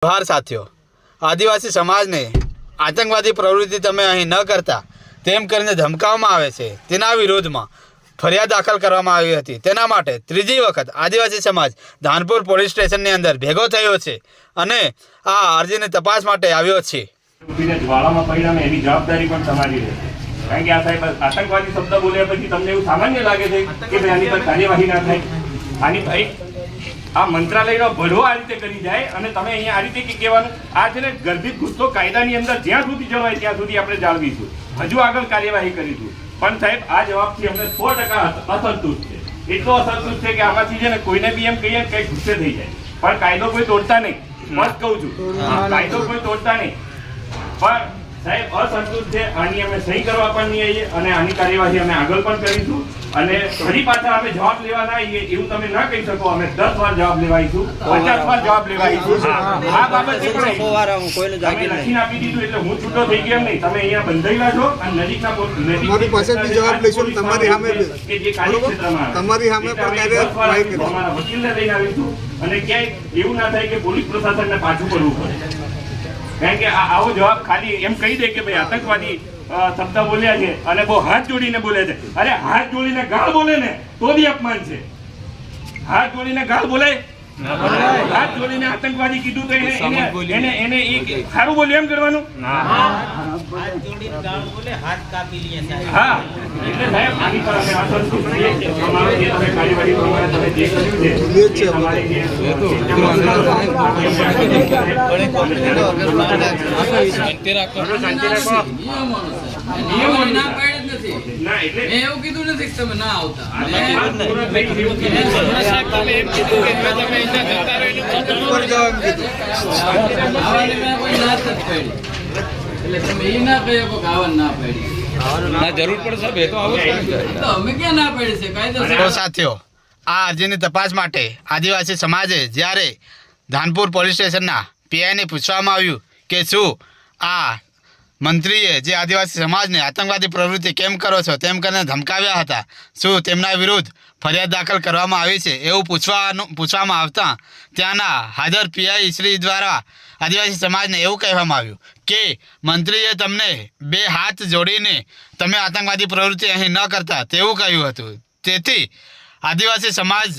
જોહાર સાથીઓ, આદિવાસી સમાજને આતંકવાદી પ્રવૃત્તિ તમે અહીં ન કરતા તેમ કરીને ધમકાવવામાં આવે છે, તેના વિરોધમાં ફરિયાદ દાખલ કરવામાં આવી હતી। તેના માટે ત્રીજી વખત આદિવાસી સમાજ ધાનપુર પોલીસ સ્ટેશનની અંદર ભેગો થયો છે અને આ અરજીની તપાસ માટે આવ્યો છે। જ્વાળામાં પરિણામે એની જવાબદારી પણ તમારી રહેશે, કારણ કે આ સાહેબ આતંકવાદી શબ્દ બોલ્યા પછી તમને એવું સામાન્ય લાગે છે કે ભાઈ આની પર કાર્યવાહી ના થાય। આની ભાઈ આ મંત્રાલયનો ભડવો આ રીતે કરી જાય અને તમે અહીંયા આ રીતે કહેવાનું, આ છે ને ગર્ભિત ગુસ્સો કાયદાની અંદર જ્યાં સુધી જળવાય ત્યાં સુધી આપણે જાળવીશું, હજુ આગળ કાર્યવાહી કરીશું। પણ સાહેબ આ જવાબથી અમને 100% અસંતુષ્ટ છે। એટલો અસંતુષ્ટ છે કે આમાંથી છે ને કોઈને બી એમ કહીએ કંઈક ગુસ્સે થઈ જાય, પણ કાયદો કોઈ તોડતા નહીં, મસ્ત કહું છું, કાયદો કોઈ તોડતા નહીં, પણ સાહેબ અસંતુષ્ટ છે। આની અમે સહી કરવા પણ નહીં આવીએ અને આની કાર્યવાહી અમે આગળ પણ કરીશું અને ફરી પાછા અમે જવાબ લેવા ના આવીએ એવું તમે ના કહી શકો। અમે 10 વાર જવાબ લેવાઈશું, 50 વાર જવાબ લેવાઈશું। આ બાબત છે પણ લખીને આપી દીધું એટલે હું છૂટો થઈ ગયો નહીં, તમે અહીંયા બંધાયેલા છો અને નજીકના તમારી પાસેથી જવાબ લઈશું, તમારી સામે કે જે કાર્યક્ષેત્રમાં તમારી સામે પણ કાર્યવાહી અમારા વકીલને લઈને આવીશું અને ક્યાંય એવું ના થાય કે પોલીસ પ્રશાસનને પાછું પડવું પડે, કારણ કે આવો જવાબ ખાલી એમ કહી દે કે ભાઈ આતંકવાદી શબ્દ બોલ્યા છે અને બહુ હાથ જોડીને બોલે છે। અરે હાથ જોડીને ગાળ બોલે ને તો બી અપમાન છે। હાથ જોડીને ગાળ બોલે, હાથ જોડીને આતંકવાદી કીધું તો એને એક સારું બોલ્યું એમ કરવાનું? હા, એટલે સાહેબ આની પર અમે અસંતુષ્ટ છીએ। તમારે જે તમે કાર્યવાહી પ્રમાણે તમે જે કર્યું છે તમારી જે સાથીઓ, આ અરજીની તપાસ માટે આદિવાસી સમાજે જ્યારે ધાનપુર પોલીસ સ્ટેશનના પીઆઈને પૂછવામાં આવ્યું કે શું આ મંત્રીએ જે આદિવાસી સમાજને આતંકવાદી પ્રવૃત્તિ કેમ કરો છો તેમ કરીને ધમકાવ્યા હતા, શું તેમના વિરુદ્ધ ફરિયાદ દાખલ કરવામાં આવી છે એવું પૂછવામાં આવતા ત્યાંના હાજર પીઆઈ શ્રી દ્વારા આદિવાસી સમાજને એવું કહેવામાં આવ્યું કે મંત્રીએ તમને 2 હાથ જોડીને તમે આતંકવાદી પ્રવૃત્તિ અહીં ન કરતા તેવું કહ્યું હતું, તેથી આદિવાસી સમાજ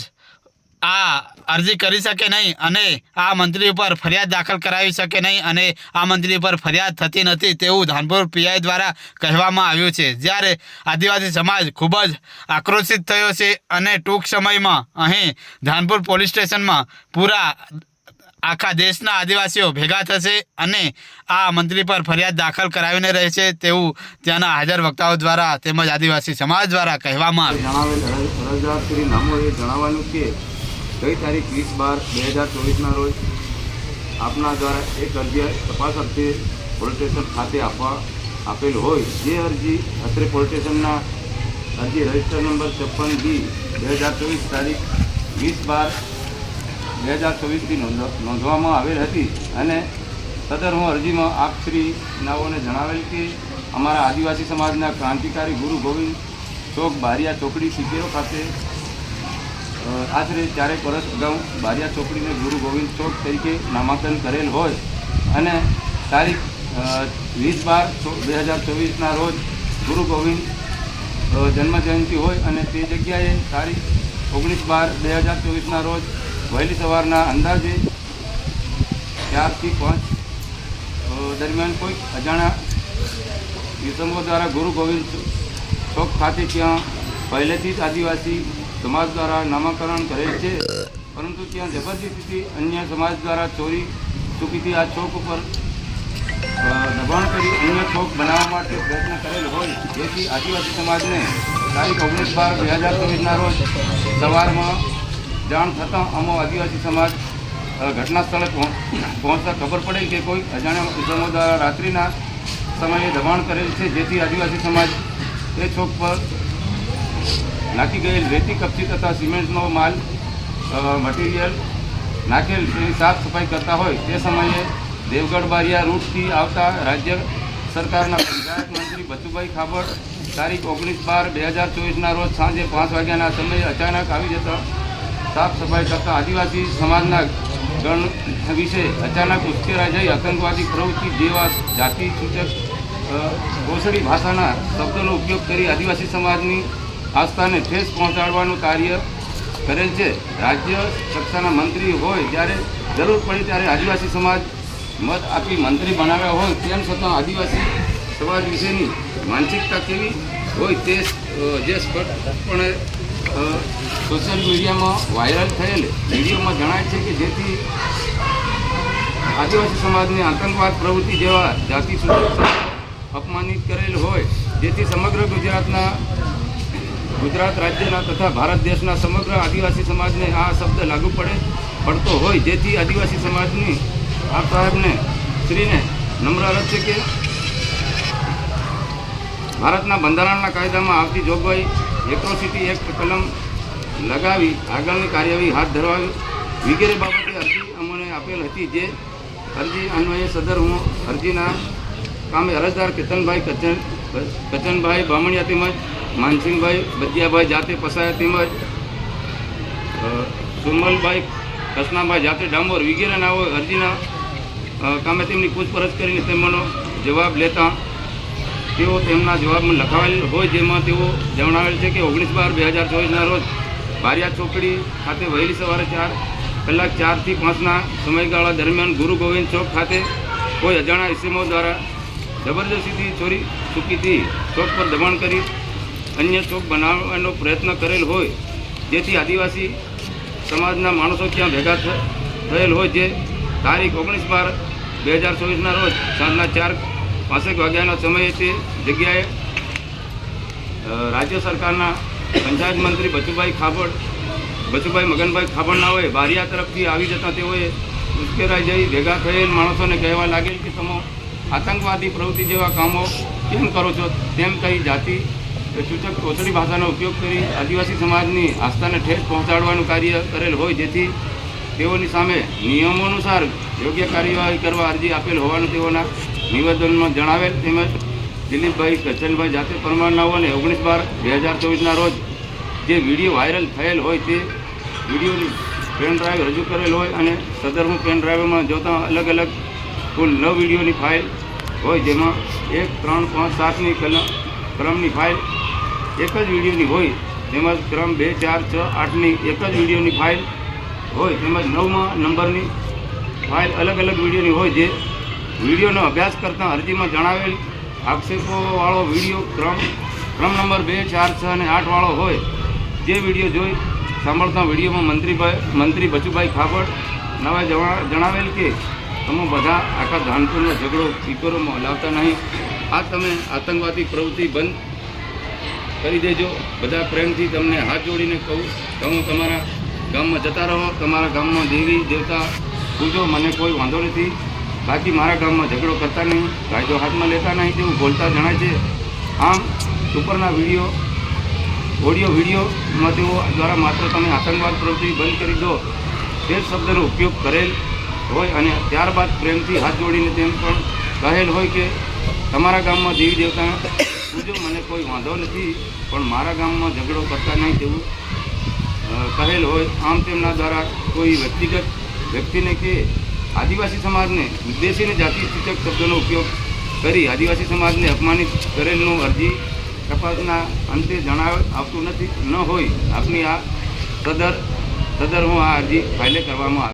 આ અરજી કરી શકે નહીં અને આ મંત્રી ઉપર ફરિયાદ દાખલ કરાવી શકે નહીં અને આ મંત્રી ઉપર ફરિયાદ થતી નથી તેવું ધાનપુર પીઆઈ દ્વારા કહેવામાં આવ્યું છે। જ્યારે આદિવાસી સમાજ ખૂબ જ આક્રોશિત થયો છે અને ટૂંક સમયમાં અહીં ધાનપુર પોલીસ સ્ટેશનમાં પૂરા આખા દેશના આદિવાસીઓ ભેગા થશે અને આ મંત્રી પર ફરિયાદ દાખલ કરાવીને રહેશે તેવું ત્યાંના હાજર વક્તાઓ દ્વારા તેમજ આદિવાસી સમાજ દ્વારા કહેવામાં આવ્યું। ગઈ તારીખ 20/12/2024ના રોજ આપના દ્વારા એક અરજી તપાસ અર્થે પોલીસ સ્ટેશન ખાતે આપેલ હોય, જે અરજી અત્રે પોલીસ સ્ટેશનના અરજી રજિસ્ટર નંબર 56B/2024 તારીખ 20/12/2024થી નોંધવામાં આવેલ હતી અને સદર હું અરજીમાં આપ શ્રી નાઓને જણાવેલ કે અમારા આદિવાસી સમાજના ક્રાંતિકારી ગુરુ ગોવિંદ ચોક બારિયા ચોકડી સિકેરો ખાતે આશરે 4 વર્ષ અગાઉ બારિયા ચોકડીને ગુરુ ગોવિંદ ચોક તરીકે નામાંકન કરેલ હોય અને તારીખ 20/12/2024ના રોજ ગુરુ ગોવિંદ જન્મજયંતિ હોય અને તે જગ્યાએ તારીખ 19/12/2024ના રોજ વહેલી સવારના અંદાજે 4 થી 5 દરમિયાન કોઈ અજાણ્યા યુવકો દ્વારા ગુરુ ગોવિંદ ચોક ખાતે ત્યાં પહેલેથી જ આદિવાસી સમાજ દ્વારા નામાકરણ કરેલ છે, પરંતુ ત્યાં જબરદસ્તીથી અન્ય સમાજ દ્વારા ચોરી ચૂકીથી આ ચોક ઉપર દબાણ કરી અન્ય ચોક બનાવવા માટે પ્રયત્ન કરેલ હોય, જેથી આદિવાસી સમાજને તારીખ 19/12/2024ના રોજ સવારમાં જાણ થતાં અમો આદિવાસી સમાજ ઘટના સ્થળે પહોંચતા ખબર પડેલ કે કોઈ અજાણ્યા ઉદ્યમો દ્વારા રાત્રિના સમયે દબાણ કરેલ છે, જેથી આદિવાસી સમાજ એ ચોક પર નાખી ગયેલ રેતી કપચી તથા સિમેન્ટનો માલ મટીરિયલ નાખેલ તેની સાફ સફાઈ કરતા હોય તે સમયે દેવગઢ બારિયા રૂટથી આવતા રાજ્ય સરકારના પંચાયત મંત્રી બચુભાઈ ખાબડ તારીખ 19/12/2024ના રોજ સાંજે 5 વાગ્યાના સમયે અચાનક આવી જતા સાફ સફાઈ કરતા આદિવાસી સમાજના ગણ વિશે અચાનક ઉશ્કેરાઈ જઈ આતંકવાદી પ્રવૃત્તિ જેવા જાતિ સૂચક કોસડી ભાષાના શબ્દોનો ઉપયોગ કરી આદિવાસી સમાજની આસ્થાને ઠેસ પહોંચાડવાનું કાર્ય કરેલ છે. રાજ્ય કક્ષાના મંત્રી હોય જ્યારે જરૂર પડે ત્યારે આદિવાસી સમાજ મત આપી મંત્રી બનાવ્યા હોય તેમ છતાં આદિવાસી સમાજ વિશેની માનસિકતા કેવી હોય તે જે સ્પષ્ટપણે સોશિયલ મીડિયામાં વાયરલ થયેલ વિડીયોમાં જણાય છે કે જેથી આદિવાસી સમાજને આતંકવાદ પ્રવૃત્તિ જેવા જાતિ સૂચક અપમાનિત કરેલ હોય જેથી સમગ્ર ગુજરાત રાજ્યના તથા ભારત દેશના સમગ્ર આદિવાસી સમાજને આ શબ્દ લાગુ પડતો હોય જેથી આદિવાસી સમાજની આપ સાહેબને શ્રીને નમ્ર અરજ છે કે ભારતના બંધારણના કાયદામાં આવતી જોગવાઈ એટ્રોસિટી એક્ટ કલમ લગાવી આગળની કાર્યવાહી હાથ ધરવા વગેરે બાબતે અરજી અમને આપેલ હતી. જે અરજી અન્વયે સદર હું અરજીના કામે અરજદાર કચનભાઈ બામણિયા તેમજ માનસિંહભાઈ બદિયાભાઈ જાતે પસાયા તેમજ સુમલભાઈ કસનાભાઈ જાતે ડામોર વગેરે નાઓ અરજીના કામે તેમની પૂછપરછ કરીને તેમનો જવાબ લેતા તેઓ તેમના જવાબમાં લખાવેલ હોય જેમાં તેઓ જણાવેલ છે કે 19/12/2024ના રોજ બારિયા ચોકડી ખાતે વહેલી સવારે 4 કલાક 4 થી 5ના સમયગાળા દરમિયાન ગુરુ ગોવિંદ ચોક ખાતે કોઈ અજાણ્યા ઇસમો દ્વારા જબરદસ્તીથી ચોરી ચૂકીથી ચોક પર દબાણ કરી અન્ય ચોક બનાવવાનો પ્રયત્ન કરેલ હોય જેથી આદિવાસી સમાજના માણસો ત્યાં ભેગા થયેલ હોય જે તારીખ 19/12/2024ના રોજ સાંજના 4:65 વાગ્યાના સમયે તે જગ્યાએ રાજ્ય સરકારના પંચાયત મંત્રી બચુભાઈ મગનભાઈ ખાબડનાઓએ બારિયા તરફથી આવી જતાં તેઓએ ઉશ્કેરાઈ જઈ ભેગા થયેલ માણસોને કહેવા લાગેલ કે તમે આતંકવાદી પ્રવૃત્તિ જેવા કામો કેમ કરો છો તેમ કહી જાતિ સૂચક કોસડી ભાષાનો ઉપયોગ કરી આદિવાસી સમાજની આસ્થાને ઠેસ પહોંચાડવાનું કાર્ય કરેલ હોય જેથી તેઓની સામે નિયમો અનુસાર યોગ્ય કાર્યવાહી કરવા અરજી આપેલ હોવાનું તેઓના નિવેદનમાં જણાવેલ. તેમજ દિલીપભાઈ કચનભાઈ જાતે પરમારનાઓને 19/12/2024ના રોજ જે વિડીયો વાયરલ થયેલ હોય તે વિડીયોની પેન ડ્રાઈવ રજૂ કરેલ હોય અને સદર હું પેન ડ્રાઈવમાં જોતાં અલગ અલગ કુલ 9 વિડીયોની ફાઇલ હોય જેમાં 1, 3, 5, 7ની ક્રમની ફાઇલ એક જ વિડીયોની હોય તેમજ ક્રમ 2, 4, 6, 8ની એક જ વિડીયોની ફાઇલ હોય તેમજ 9મા નંબરની ફાઇલ અલગ અલગ વિડીયોની હોય. જે વિડીયોનો અભ્યાસ કરતાં અરજીમાં જણાવેલ આક્ષેપોવાળો વિડીયો ક્રમ નંબર 2, 4, 6 અને 8 વાળો હોય. જે વિડીયો જોઈ સાંભળતા વિડીયોમાં મંત્રી બચુભાઈ ખાબડ નવા જણાવેલ કે તમે બધા આખા ધાનપુરનો ઝઘડો પીપરોમાં લાવતા નહીં. આ તમે આતંકવાદી પ્રવૃત્તિ બંધ કરી દેજો. બધા પ્રેમથી તમને હાથ જોડીને કહું તમે તમારા ગામમાં જતા રહો, તમારા ગામમાં દેવી દેવતા પૂજો, મને કોઈ વાંધો નથી. બાકી મારા ગામમાં ઝઘડો કરતા નહીં, કાયદો હાથમાં લેતા નહીં તેવું બોલતા જણાય છે. આમ ઉપરના ઓડિયો વિડીયોમાં તેઓ દ્વારા માત્ર તમે આતંકવાદ પ્રવૃત્તિ બંધ કરી દો તે જ શબ્દનો ઉપયોગ કરેલ હોય અને ત્યારબાદ પ્રેમથી હાથ જોડીને તેમ પણ કહેલ હોય કે તમારા ગામમાં દેવી દેવતા પૂજો, મને કોઈ વાંધો નથી, પણ મારા ગામમાં ઝઘડો કરતા નહીં તેવું કહેલ હોય. આમ તેમના દ્વારા કોઈ વ્યક્તિને કે આદિવાસી સમાજને ઉદ્દેશીને જાતિ સૂચક શબ્દોનો ઉપયોગ કરી આદિવાસી સમાજને અપમાનિત કરેલનું અરજી તપાસના અંતે આવતું ન હોય. આપની આ સદર હું આ અરજી ફાઇલે કરવામાં